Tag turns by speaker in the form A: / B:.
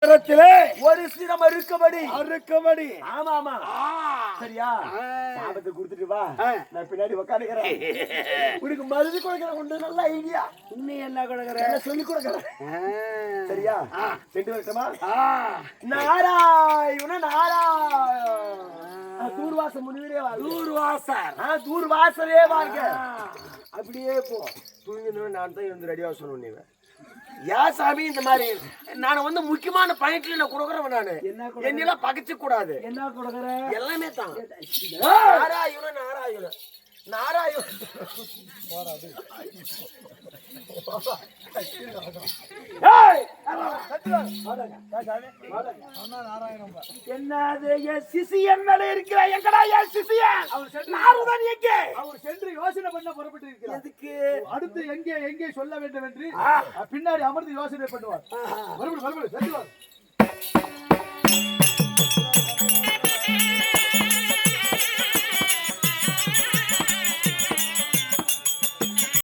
A: ஒரு சிரம் அறுக்கபடி. ஆமா சரியா? சாபத்தை கொடுத்துட்டு வா, நான் பின்னாடி உட்காந்துக்கிறேன். உனக்கு மருந்து கொடுக்கிற கொண்டு நல்ல ஐடியா. இன்னும் என்ன கொடுக்குற சொல்லி கொடுக்குறேன் சரியா? சென்று வரட்டுமா? நாராயண தூர்வாசம் முனிவரே வா. தூர்வாசரே வாங்க. அப்படியே போ. தூங்கினவன் நான் தான் இருந்து ரெடியாக சொன்னேன். நீ ஏன் சாமி இந்த மாதிரி நான் வந்து முக்கியமான பாயிண்ட்ல நான் கொடுக்குறேன். நானு என்னெல்லாம் பகைச்சு கூடாது. என்ன கொடுக்குறேன்? எல்லாமே தான். நாராயண என்னது என் சிசியன் மேல இருக்கிற எங்கடா என் சிசியன்? நாரதன் எங்கே? அவர் சென்று யோசனை பண்ண புறப்பட்டு இருக்கிறார். எதுக்கு? அடுத்து எங்கே சொல்ல வேண்டும் என்று பின்னாடி அமர்ந்து யோசனை பண்ணுவார். மறுபடியும்